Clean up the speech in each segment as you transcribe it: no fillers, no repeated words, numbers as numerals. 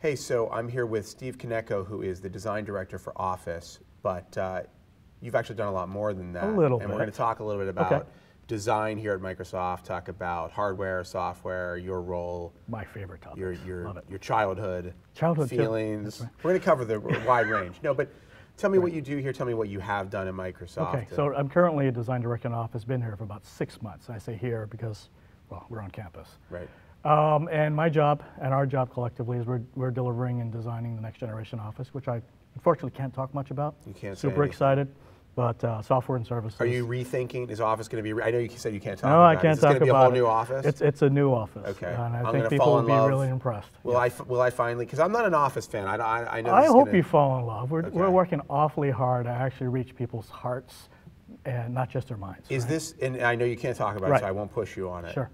Hey, so I'm here with Steve Kaneko, who is the design director for Office, but you've actually done a lot more than that. A little bit. And we're going to talk a little bit about design here at Microsoft, talk about hardware, software, your role. My favorite topic. Your childhood feelings. Right. We're going to cover the wide range. No, but tell me what you do here. Tell me what you have done in Microsoft. Okay, so I'm currently a design director in Office. Been here for about 6 months. I say here because, well, we're on campus. Right. And my job and our job collectively is we're delivering and designing the next generation Office, which I unfortunately can't talk much about. You can't. Super excited, but software and services. Are you rethinking? Is Office going to be? I know you said you can't talk. No, about I can't it. talk Is it going to be a whole new Office? It's a new Office. Okay. And I'm I think gonna people fall will in be love. really impressed. Will I finally? Because I'm not an Office fan. I know. I hope you fall in love. We're working awfully hard to actually reach people's hearts and not just their minds. Is this? And I know you can't talk about it, so I won't push you on it. Sure.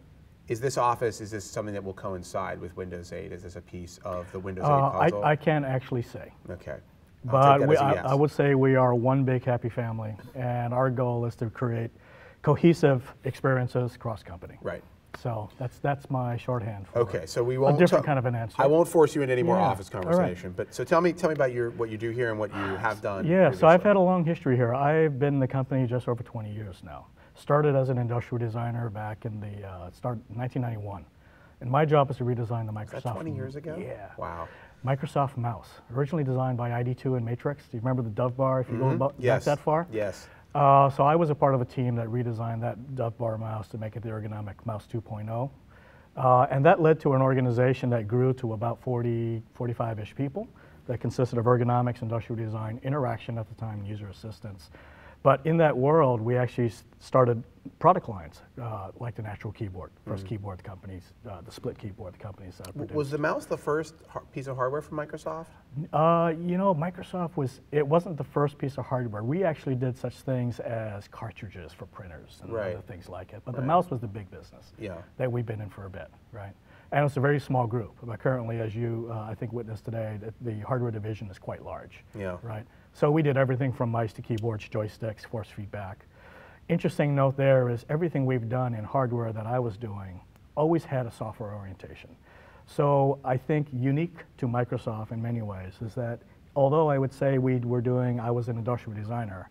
Is this Office, is this something that will coincide with Windows 8? Is this a piece of the Windows 8 puzzle? I can't actually say. Okay. But I would say we are one big happy family, and our goal is to create cohesive experiences cross-company. Right. So that's my shorthand for so we won't a different kind of an answer. I won't force you into any more Office conversation. But so tell me about what you do here and what you have done. Yeah, previously. So I've had a long history here. I've been in the company just over 20 years now. Started as an industrial designer back in the 1991, and my job is to redesign the Microsoft. Is that 20 years ago? Yeah. Wow. Microsoft mouse, originally designed by ID2 and Matrix. Do you remember the Dove bar? If you go back that far. Yes. So I was a part of a team that redesigned that Dove bar mouse to make it the ergonomic mouse 2.0, and that led to an organization that grew to about 45-ish people. That consisted of ergonomics, industrial design, interaction at the time, and user assistance. But in that world, we actually started product lines, like the Natural Keyboard, first keyboard the companies, the split keyboard the companies produced. Was the mouse the first piece of hardware from Microsoft? You know, Microsoft it wasn't the first piece of hardware. We actually did such things as cartridges for printers and other things like it. But the mouse was the big business that we've been in for a bit, right? And it's a very small group. But currently, as you, I think, witnessed today, the hardware division is quite large, right? So we did everything from mice to keyboards, joysticks, force feedback. Interesting note there is everything we've done in hardware that I was doing always had a software orientation. So I think unique to Microsoft in many ways is that although I would say I was an industrial designer,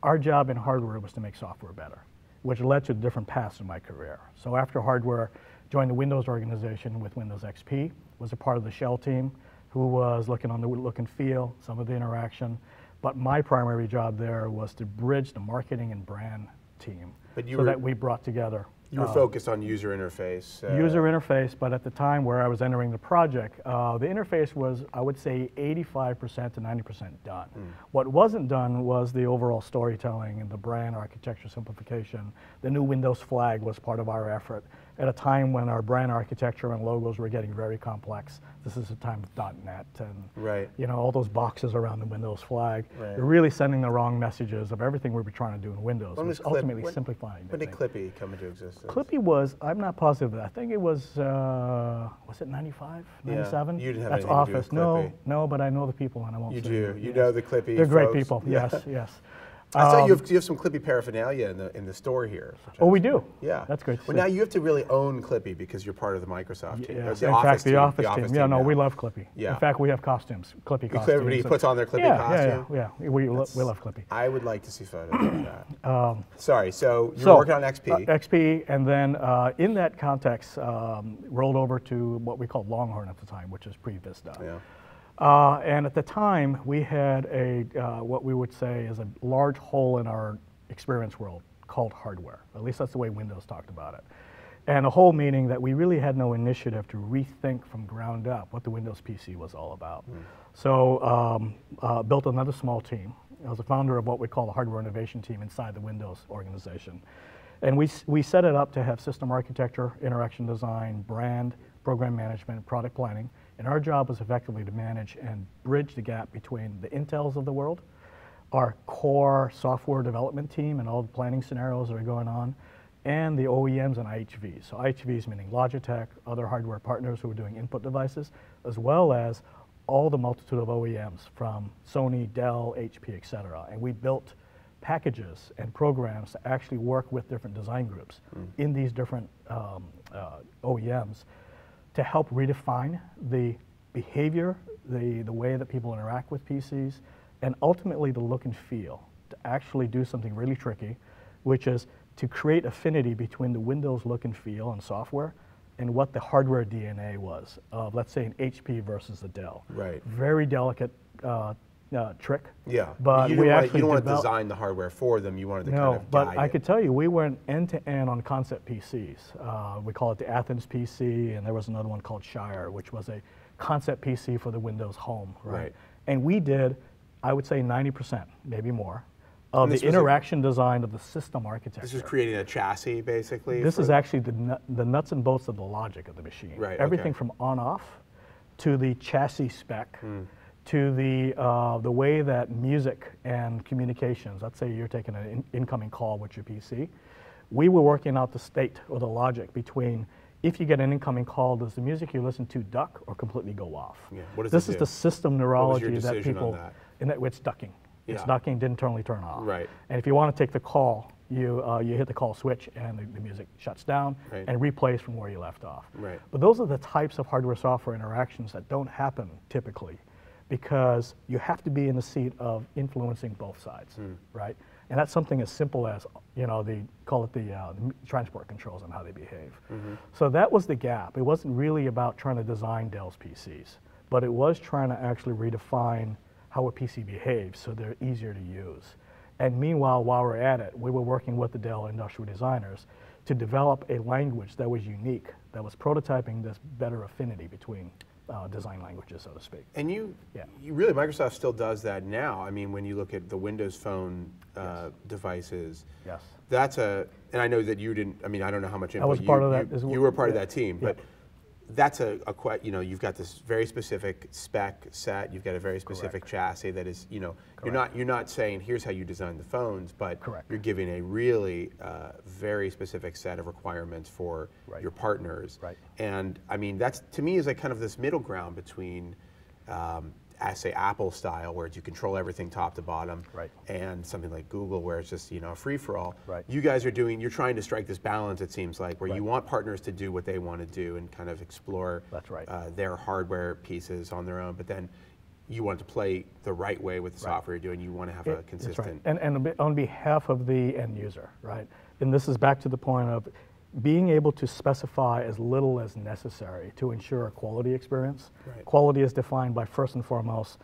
our job in hardware was to make software better, which led to different paths in my career. So after hardware, joined the Windows organization with Windows XP, was a part of the Shell team, who was looking on the look and feel, some of the interaction. But my primary job there was to bridge the marketing and brand team that we brought together. You were focused on user interface. User interface, but at the time where I was entering the project, the interface was, I would say, 85% to 90% done. What wasn't done was the overall storytelling and the brand architecture simplification. The new Windows flag was part of our effort at a time when our brand architecture and logos were getting very complex. This is the time of .NET and you know, all those boxes around the Windows flag. They're really sending the wrong messages of everything we were trying to do in Windows. It was ultimately simplifying. When did Clippy come into existence? Clippy was, I'm not positive, I think it was it 95, 97? You didn't have That's anything Office. to do with Clippy. No, but I know the people and I won't say. You do. You know the Clippy They're great folks. people, yes, yes. I saw you have some Clippy paraphernalia in the store here. Oh, we do? Yeah. That's great. Well, now you have to really own Clippy because you're part of the Microsoft team. Yeah. In fact, the Office team. Yeah, no, we love Clippy. Yeah. In fact, we have costumes, Clippy costumes. Everybody puts on their Clippy costume? Yeah. We love Clippy. I would like to see photos of that. Sorry, so you were working on XP. XP, and then in that context, rolled over to what we called Longhorn at the time, which is pre-Vista. Yeah. And at the time, we had what we would say is a large hole in our experience world called hardware. At least that's the way Windows talked about it. And a whole meaning that we really had no initiative to rethink from ground up what the Windows PC was all about. So built another small team. I was a founder of what we call the hardware innovation team inside the Windows organization. And we set it up to have system architecture, interaction design, brand, program management, product planning. And our job was effectively to manage and bridge the gap between the Intels of the world, our core software development team and all the planning scenarios that are going on, and the OEMs and IHVs. So IHVs meaning Logitech, other hardware partners who are doing input devices, as well as all the multitude of OEMs from Sony, Dell, HP, et cetera. And we built packages and programs to actually work with different design groups in these different OEMs to help redefine the behavior, the way that people interact with PCs, and ultimately the look and feel to actually do something really tricky, which is to create affinity between the Windows look and feel and software and what the hardware DNA was of, let's say, an HP versus a Dell. Right. Very delicate trick. Yeah. But you we don't actually want to design the hardware for them. You wanted to kind of but guide I it. could tell you, we went end-to-end on concept PCs. We call it the Athens PC, and there was another one called Shire, which was a concept PC for the Windows Home, right? And we did, I would say 90%, maybe more, of the interaction design of the system architecture. This is creating a chassis, basically? This is actually the nuts and bolts of the logic of the machine. Right, Everything from on-off to the chassis spec, to the way that music and communications, let's say you're taking an incoming call with your PC, we were working out the state or the logic between, if you get an incoming call, does the music you listen to duck or completely go off? Yeah. What does This it is do? the system neurology What was your that decision people, on that? and that it's ducking. It's Yeah. ducking, didn't totally turn off. Right. And if you want to take the call, you hit the call switch and the music shuts down and replays from where you left off. Right. But those are the types of hardware-software interactions that don't happen typically, because you have to be in the seat of influencing both sides, right? And that's something as simple as, call it the transport controls and how they behave. So that was the gap. It wasn't really about trying to design Dell's PCs, but it was trying to actually redefine how a PC behaves so they're easier to use. And meanwhile, while we're at it, we were working with the Dell industrial designers to develop a language that was unique, that was prototyping this better affinity between design languages, so to speak. And you really, Microsoft still does that now. I mean, when you look at the Windows Phone devices, that's and I know that you didn't, I mean, I don't know how much input I was part of that as well. You were part of that team, but that's you've got this very specific spec set, you've got a very specific chassis that is, you're not saying here's how you design the phones, but you're giving a really very specific set of requirements for your partners. And I mean, that's, to me, is like kind of this middle ground between I say Apple style, where you control everything top to bottom, and something like Google, where it's just a free for all. You guys are you're trying to strike this balance. It seems like where you want partners to do what they want to do and kind of explore their hardware pieces on their own, but then you want to play the right way with the software you're doing. You want to have a consistent. And on behalf of the end user, right? And this is back to the point of being able to specify as little as necessary to ensure a quality experience. Quality is defined by, first and foremost,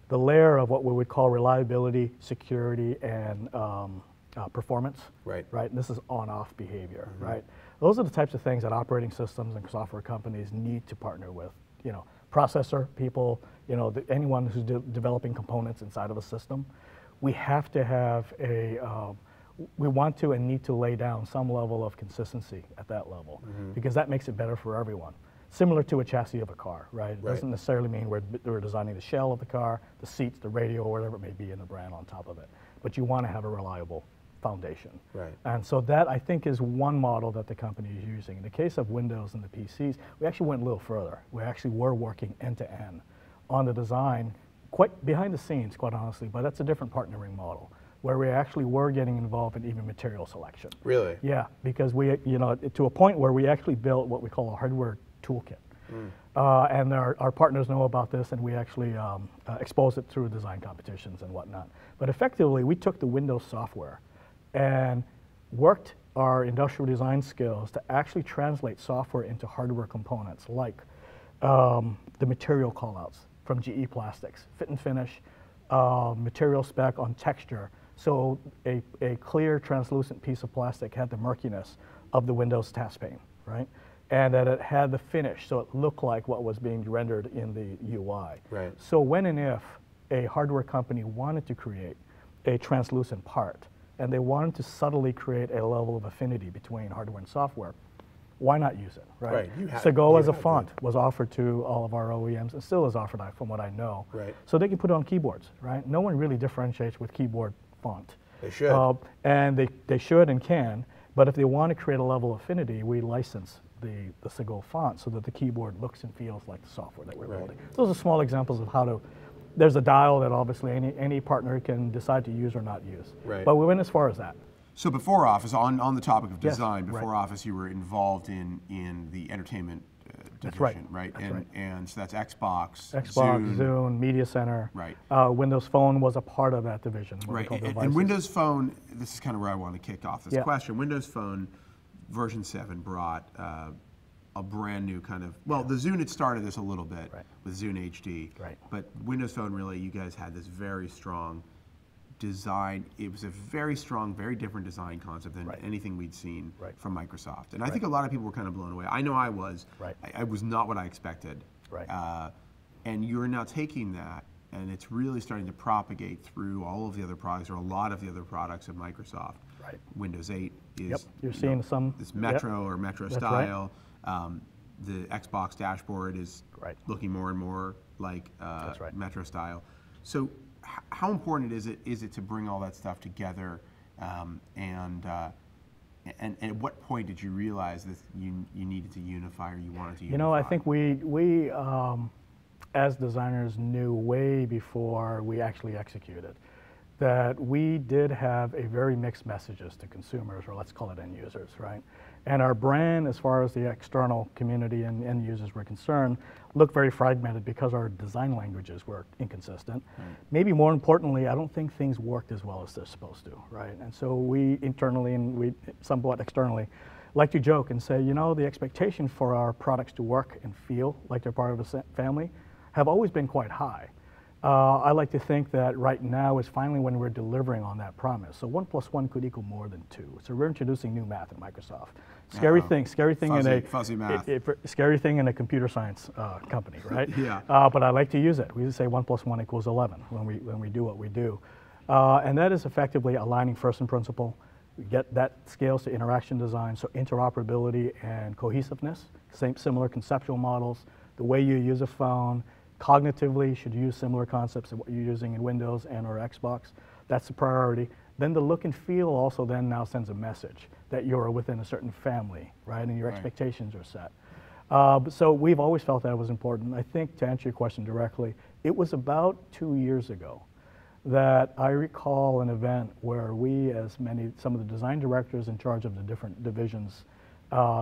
the layer of what we would call reliability, security, and performance. And this is on-off behavior. Those are the types of things that operating systems and software companies need to partner with. Processor people, anyone who's developing components inside of a system. We have to have we want to and need to lay down some level of consistency at that level, because that makes it better for everyone. Similar to a chassis of a car, right? It doesn't necessarily mean we're designing the shell of the car, the seats, the radio, or whatever it may be in the brand on top of it. But you want to have a reliable foundation. And so that, I think, is one model that the company is using. In the case of Windows and the PCs, we actually went a little further. We actually were working end-to-end on the design, quite behind the scenes, quite honestly, but that's a different partnering model, where we actually were getting involved in even material selection. Really? Yeah, because we, to a point where we actually built what we call a hardware toolkit. And our partners know about this, and we actually expose it through design competitions and whatnot. But effectively, we took the Windows software and worked our industrial design skills to actually translate software into hardware components, like the material callouts from GE Plastics, fit and finish, material spec on texture. So a clear, translucent piece of plastic had the murkiness of the Windows task pane, right? And that it had the finish, so it looked like what was being rendered in the UI. So when and if a hardware company wanted to create a translucent part, and they wanted to subtly create a level of affinity between hardware and software, why not use it, right? Segoe as a font was offered to all of our OEMs, and still is offered, from what I know. So they can put it on keyboards, right? No one really differentiates with keyboard font. They should. And they should and can, but if they want to create a level of affinity, we license the Segoe font so that the keyboard looks and feels like the software that we're building. Those are small examples of how to, there's a dial that obviously any partner can decide to use or not use. But we went as far as that. So before Office, on the topic of design, before Office, you were involved in the entertainment division, right? And so that's Xbox, Zune, Media Center. Right. Windows Phone was a part of that division. Right. And Windows Phone, this is kind of where I want to kick off this question. Windows Phone version 7 brought a brand new kind of, well, the Zune had started this a little bit with Zune HD, but Windows Phone really, you guys had this very strong design. It was a very strong, very different design concept than anything we'd seen from Microsoft. And I think a lot of people were kind of blown away. I know I was. I was not what I expected. And you're now taking that, and it's really starting to propagate through all of the other products, or a lot of the other products of Microsoft. Windows 8 is You're seeing some this Metro or Metro style. The Xbox dashboard is looking more and more like Metro style. So how important is it to bring all that stuff together, and at what point did you realize that you needed to unify, or you wanted to unify? You know, I think we as designers knew way before we actually executed that we did have a very mixed messages to consumers, or let's call it end users, right? And our brand, as far as the external community and end users were concerned, looked very fragmented because our design languages were inconsistent. Maybe more importantly, I don't think things worked as well as they're supposed to, right? And so we internally, and we somewhat externally, like to joke and say, you know, the expectation for our products to work and feel like they're part of a family have always been quite high. I like to think that right now is finally when we're delivering on that promise. So 1 + 1 could equal more than 2. So we're introducing new math at Microsoft. Scary thing fuzzy math. Scary thing in a computer science company, right? But I like to use it. We say 1 + 1 = 11 when we do what we do, and that is effectively aligning first in principle. We get that scales to interaction design, so interoperability and cohesiveness, similar conceptual models. The way you use a phone, cognitively should use similar concepts of what you're using in Windows and or Xbox. That's the priority. Then the look and feel also then now sends a message that you're within a certain family, right? And your expectations are set. So we've always felt that was important. I think to answer your question directly, it was about 2 years ago that I recall an event where we, some of the design directors in charge of the different divisions,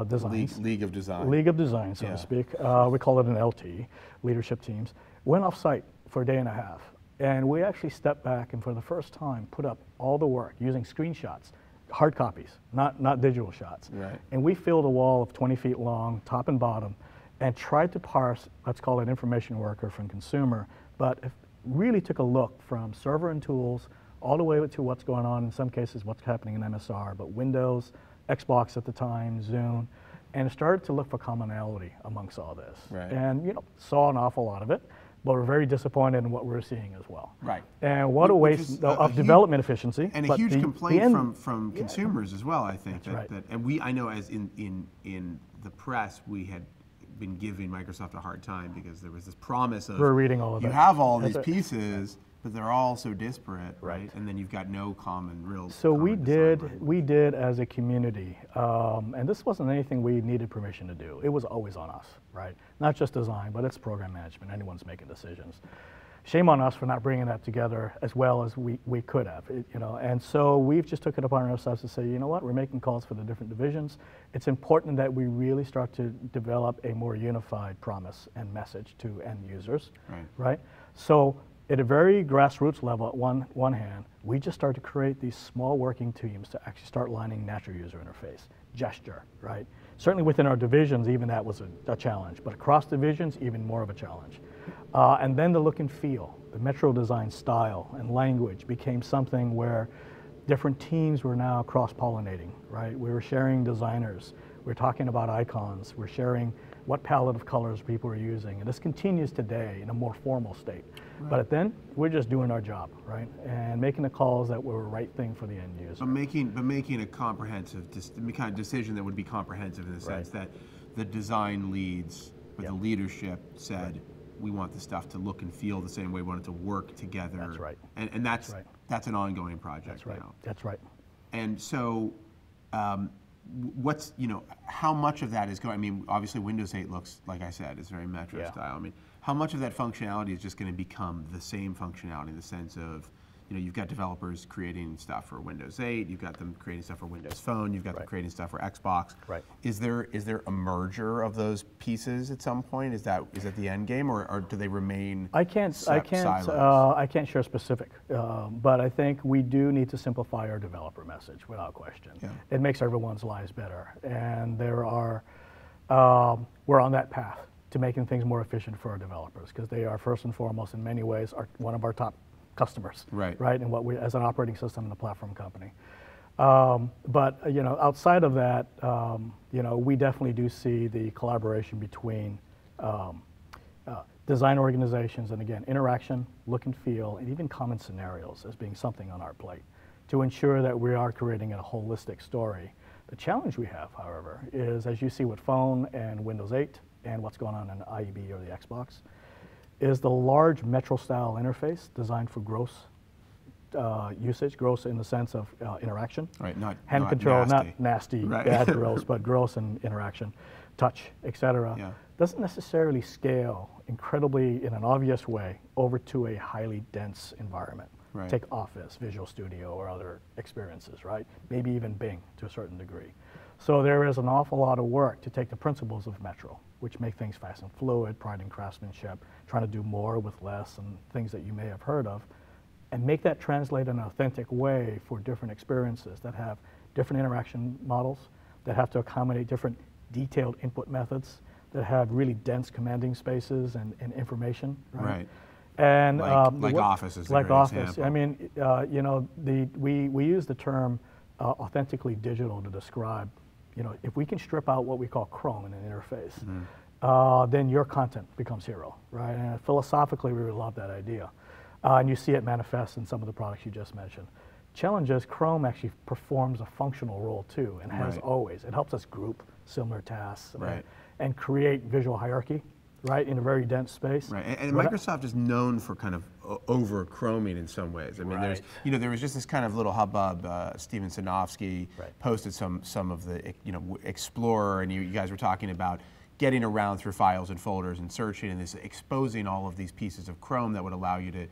designs. League of Design. League of Design, so to speak. We call it an LT, leadership teams. Went off site for a day and a half. And we actually stepped back and for the first time put up all the work using screenshots, hard copies, not digital shots. And we filled a wall of 20 feet long, top and bottom, and tried to parse, let's call it information worker from consumer, but really took a look from server and tools all the way to what's going on, in some cases what's happening in MSR, but Windows, Xbox at the time, Zune, and started to look for commonality amongst all this. And saw an awful lot of it, but we're very disappointed in what we're seeing as well. And what a waste of development efficiency. And a huge complaint from consumers as well, I think. I know as in the press, we had been giving Microsoft a hard time because there was this promise of, we're reading all of you have all these pieces, but they're all so disparate, right? And then you've got no real. So we did as a community, and this wasn't anything we needed permission to do. It was always on us, right? Not just design, but it's program management. Anyone's making decisions. Shame on us for not bringing that together as well as we could have, And so we've just took it upon ourselves to say, you know what, we're making calls for the different divisions. It's important that we really start to develop a more unified promise and message to end users, right? So at a very grassroots level, at one hand, we just start to create these small working teams to actually start lining natural user interface, gesture, right? Certainly within our divisions, even that was a challenge, but across divisions, even more of a challenge. And then the look and feel, the Metro design style and language became something where different teams were now cross-pollinating, right? We were sharing designers, we're talking about icons, we're sharing what palette of colors people are using, and this continues today in a more formal state. But then we're just doing our job, right, and making the calls that were the right thing for the end user. But making a comprehensive kind of decision that would be comprehensive in the sense that the design leads, or the leadership said, we want the stuff to look and feel the same way. We want it to work together. That's right. And that's an ongoing project now. That's right. And so, how much of that is going? I mean, obviously Windows 8 looks, like I said, is very Metro style. I mean, how much of that functionality is just going to become the same functionality in the sense of you've got developers creating stuff for Windows 8, you've got them creating stuff for Windows Phone, you've got them creating stuff for Xbox. Right. Is there a merger of those pieces at some point? Is that the end game, or do they remain silos? I can't share specific, but I think we do need to simplify our developer message without question. Yeah. It makes everyone's lives better, and we're on that path to making things more efficient for our developers, because they are first and foremost, in many ways, one of our top customers, right? And what we, as an operating system and a platform company. But outside of that, we definitely do see the collaboration between design organizations and, again, interaction, look and feel, and even common scenarios as being something on our plate to ensure that we are creating a holistic story. The challenge we have, however, is, as you see with Phone and Windows 8 and what's going on in IEB or the Xbox, is the large Metro-style interface designed for gross usage, gross in the sense of interaction. Right, hand not control, nasty. not nasty, right. bad gross, but gross in interaction, touch, etc. Yeah. Doesn't necessarily scale incredibly in an obvious way over to a highly dense environment. Right. Take Office, Visual Studio, or other experiences, right? Maybe even Bing to a certain degree. So there is an awful lot of work to take the principles of Metro, which make things fast and fluid, pride in craftsmanship, trying to do more with less, and things that you may have heard of, and make that translate in an authentic way for different experiences that have different interaction models, that have to accommodate different detailed input methods, that have really dense commanding spaces and information, right? And like Office is like a great Office. example. I mean, we use the term authentically digital to describe, if we can strip out what we call Chrome in an interface, then your content becomes hero, right? And philosophically, we would love that idea. And you see it manifest in some of the products you just mentioned. Challenge is Chrome actually performs a functional role too, and has always. It helps us group similar tasks and create visual hierarchy, right, in a very dense space. Right, and Microsoft is known for kind of over-chroming in some ways. I mean, there's, there was just this kind of little hubbub. Steven Sinofsky posted some of the, Explorer, and you guys were talking about getting around through files and folders and searching, and this exposing all of these pieces of Chrome that would allow you to,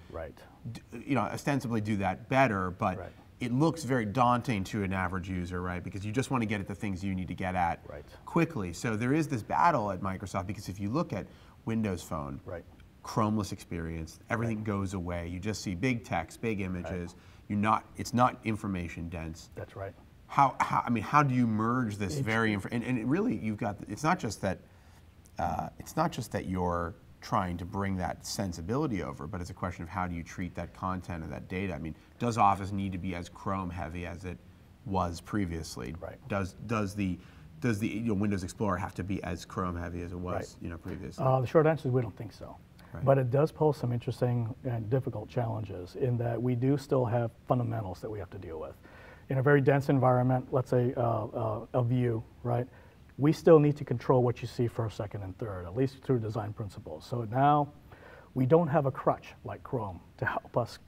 ostensibly do that better, but it looks very daunting to an average user, right? Because you just want to get at the things you need to get at quickly. So there is this battle at Microsoft, because if you look at Windows Phone, Chromeless experience, everything goes away. You just see big text, big images. It's not information dense. That's right. How do you merge this and it really, it's not just that you're trying to bring that sensibility over, but it's a question of how do you treat that content or that data. I mean, does Office need to be as Chrome heavy as it was previously? Right. Does the Windows Explorer have to be as Chrome heavy as it was previously? The short answer is we don't think so. But it does pose some interesting and difficult challenges in that we do still have fundamentals that we have to deal with. In a very dense environment, let's say a view, right? We still need to control what you see first, second, and third, at least through design principles. So now we don't have a crutch like Chrome to help us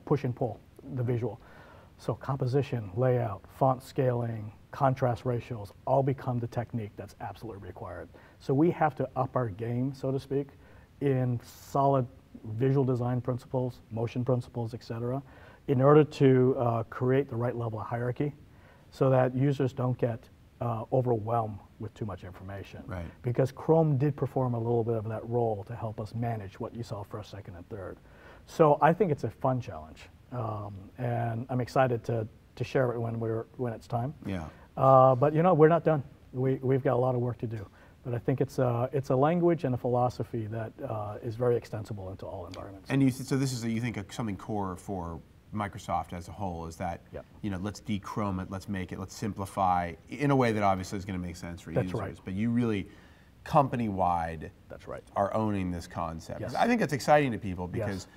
push and pull the visual. So composition, layout, font scaling, contrast ratios all become the technique that's absolutely required. So we have to up our game, so to speak, in solid visual design principles, motion principles, et cetera, in order to create the right level of hierarchy so that users don't get overwhelmed with too much information. Right. Because Chrome did perform a little bit of that role to help us manage what you saw first, second, and third. So I think it's a fun challenge, and I'm excited to share it when it's time. Yeah. But we're not done. We've got a lot of work to do. But I think it's a language and a philosophy that is very extensible into all environments. And so this is, you think, something core for Microsoft as a whole, is that, let's de-Chrome it, let's make it, let's simplify in a way that obviously is going to make sense for users. Right. But you really, company-wide, are owning this concept. Yes. I think that's exciting to people because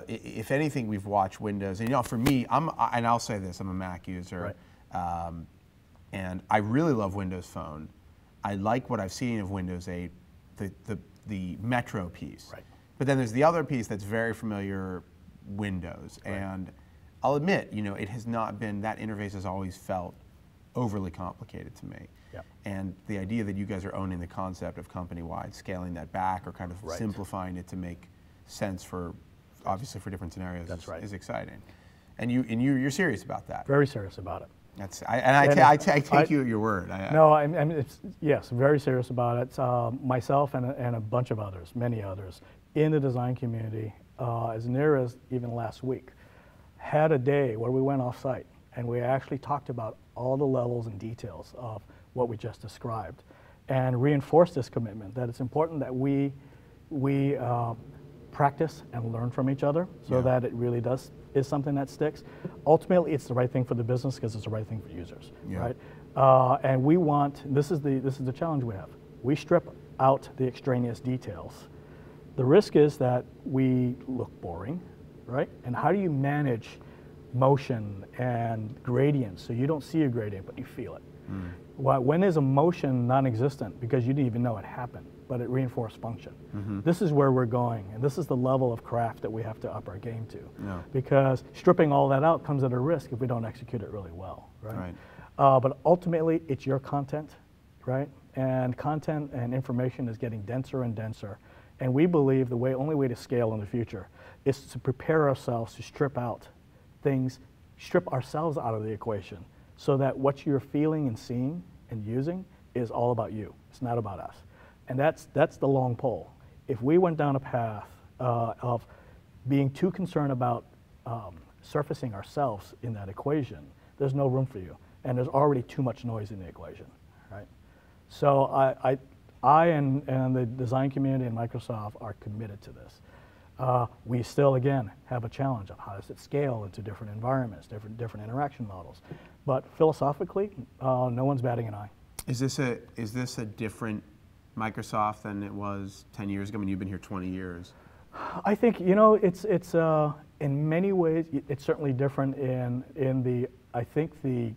if anything, we've watched Windows, and for me, and I'll say this, I'm a Mac user, and I really love Windows Phone. I like what I've seen of Windows 8, the Metro piece. Right. But then there's the other piece that's very familiar, Windows. Right. And I'll admit, it has not been, that interface has always felt overly complicated to me. Yep. And the idea that you guys are owning the concept of company-wide, scaling that back or kind of simplifying it to make sense for obviously for different scenarios is exciting. And you're serious about that. Very serious about it. I take you at your word. Yes, very serious about it. Myself and a bunch of others, many others, in the design community, as near as even last week, had a day where we went off-site and we actually talked about all the levels and details of what we just described, and reinforced this commitment that it's important that we practice and learn from each other so that it really is something that sticks. Ultimately, it's the right thing for the business because it's the right thing for users, right? And we want, this is the challenge we have. We strip out the extraneous details. The risk is that we look boring, right? And how do you manage motion and gradients so you don't see a gradient but you feel it? When is a motion non-existent because you didn't even know it happened, but it reinforced function? This is where we're going, and this is the level of craft that we have to up our game to. Because stripping all that out comes at a risk if we don't execute it really well, right? But ultimately, it's your content, right? And content and information is getting denser and denser. And we believe the only way to scale in the future is to prepare ourselves to strip out things, strip ourselves out of the equation, so that what you're feeling and seeing and using is all about you. It's not about us. And that's the long pole. If we went down a path of being too concerned about surfacing ourselves in that equation, there's no room for you. And there's already too much noise in the equation, right? So I and the design community and Microsoft are committed to this. We still, again, have a challenge of how does it scale into different environments, different interaction models. But philosophically, no one's batting an eye. Is this a different Microsoft than it was 10 years ago? I mean, you've been here 20 years. I think, it's in many ways, it's certainly different in the, I think the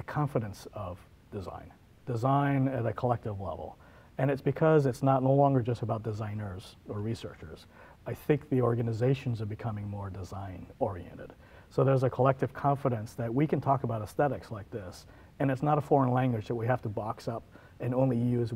confidence of design at a collective level. And it's because it's no longer just about designers or researchers. I think the organizations are becoming more design oriented. So there's a collective confidence that we can talk about aesthetics like this, and it's not a foreign language that we have to box up and only use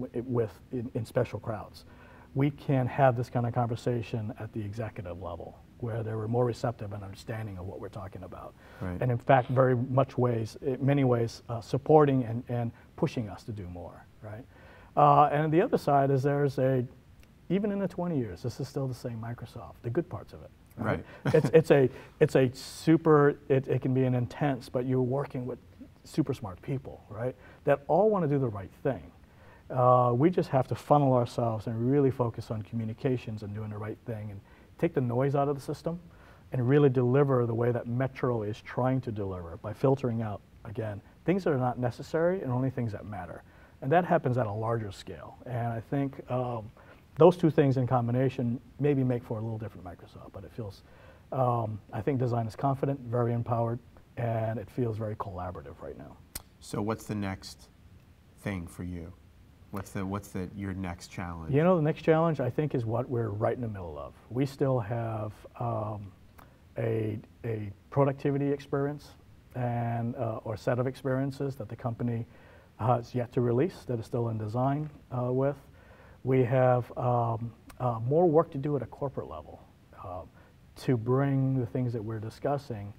in special crowds. We can have this kind of conversation at the executive level, where they were more receptive and understanding of what we're talking about. Right. And in fact, many ways, supporting and pushing us to do more, right? And the other side is even in the 20 years, this is still the same Microsoft, the good parts of it. Right. It can be an intense, but you're working with super smart people, right? That all want to do the right thing. We just have to funnel ourselves and really focus on communications and doing the right thing and take the noise out of the system and really deliver the way that Metro is trying to deliver by filtering out, again, things that are not necessary and only things that matter. And that happens at a larger scale. And I think those two things in combination maybe make for a little different Microsoft, but it feels, I think design is confident, very empowered, and it feels very collaborative right now. So what's the next thing for you? What's your next challenge? The next challenge I think is what we're right in the middle of. We still have a productivity experience and or set of experiences that the company has yet to release that is still in design with. We have more work to do at a corporate level to bring the things that we're discussing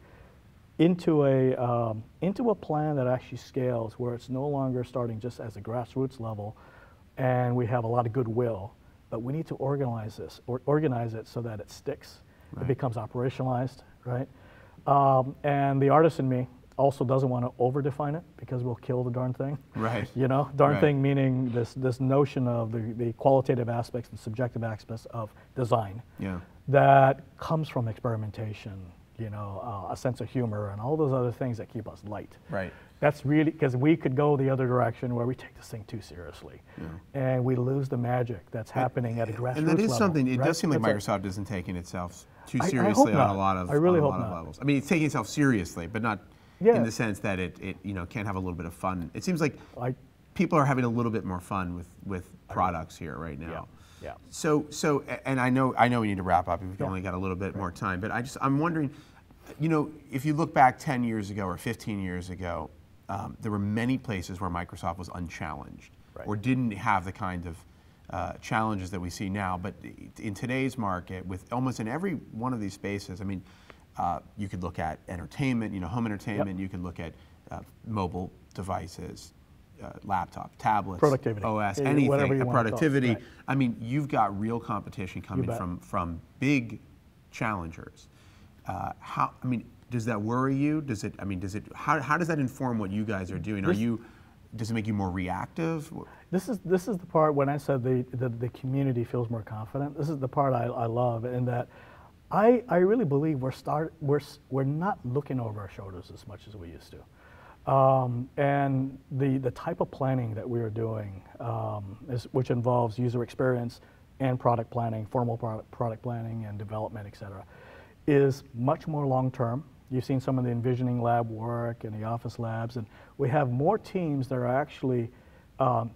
into a plan that actually scales, where it's no longer starting just as a grassroots level, and we have a lot of goodwill, but we need to organize it so that it sticks, it becomes operationalized, right? And the artist in me also doesn't want to over-define it because we'll kill the darn thing. Right. Darn thing meaning this notion of the qualitative aspects and subjective aspects of design that comes from experimentation, a sense of humor and all those other things that keep us light. Right. That's really, because we could go the other direction where we take this thing too seriously and we lose the magic that's happening at a grassroots level. And that is something, it does seem like Microsoft isn't taking itself too seriously on a lot of levels. I mean, it's taking itself seriously, but not in the sense that it can't have a little bit of fun. It seems like people are having a little bit more fun with products here right now. Yeah. So, and I know we need to wrap up. We've only got a little bit more time, but I'm wondering, if you look back 10 years ago or 15 years ago, there were many places where Microsoft was unchallenged or didn't have the kind of challenges that we see now. But in today's market, with almost in every one of these spaces, I mean, you could look at entertainment, home entertainment. You could look at mobile devices, laptop, tablets, productivity, OS, anything, productivity. Right. I mean, you've got real competition coming from big challengers. I mean, does that worry you? Does it? I mean, how does that inform what you guys are doing? Does it make you more reactive? This is the part when I said the community feels more confident. This is the part I love, in that I really believe we're not looking over our shoulders as much as we used to. And the type of planning that we are doing, which involves user experience and product planning, formal product planning and development, et cetera, is much more long-term. You've seen some of the envisioning lab work and the office labs, and we have more teams that are actually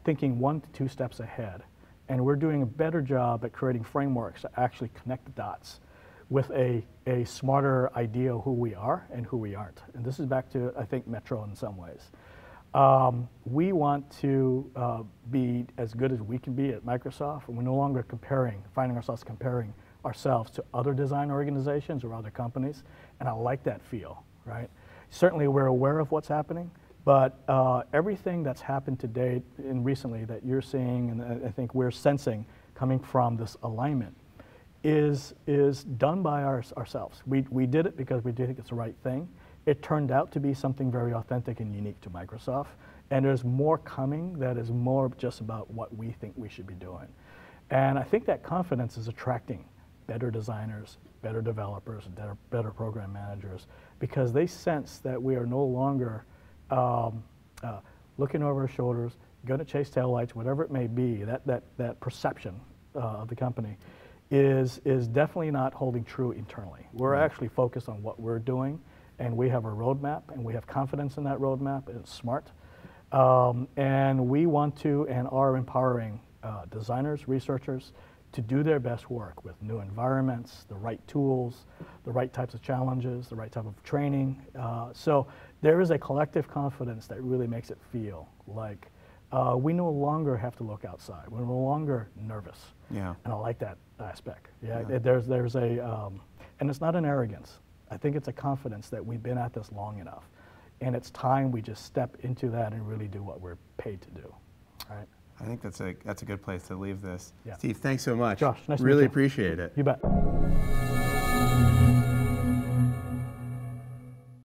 thinking 1 to 2 steps ahead. And we're doing a better job at creating frameworks to actually connect the dots with a smarter idea of who we are and who we aren't. And this is back to, I think, Metro in some ways. We want to be as good as we can be at Microsoft, and we're no longer finding ourselves comparing ourselves to other design organizations or other companies, and I like that feel, right? Certainly we're aware of what's happening, but everything that's happened to date and recently that you're seeing, and I think we're sensing coming from this alignment, is done by ourselves. We did it because we did think it's the right thing. It turned out to be something very authentic and unique to Microsoft, and there's more coming that is more just about what we think we should be doing. And I think that confidence is attracting better designers, better developers, better program managers, because they sense that we are no longer looking over our shoulders, going to chase taillights, whatever it may be. That perception of the company is definitely not holding true internally. We're actually focused on what we're doing, and we have a roadmap, and we have confidence in that roadmap, and it's smart. And we want to and are empowering designers, researchers, to do their best work with new environments, the right tools, the right types of challenges, the right type of training. So there is a collective confidence that really makes it feel like we no longer have to look outside. We're no longer nervous. Yeah. And I like that aspect. Yeah. There's a, and it's not an arrogance. I think it's a confidence that we've been at this long enough, and it's time we just step into that and really do what we're paid to do, right? I think that's a good place to leave this. Yeah. Steve, thanks so much. Josh, nice to meet you. Really appreciate it. You bet.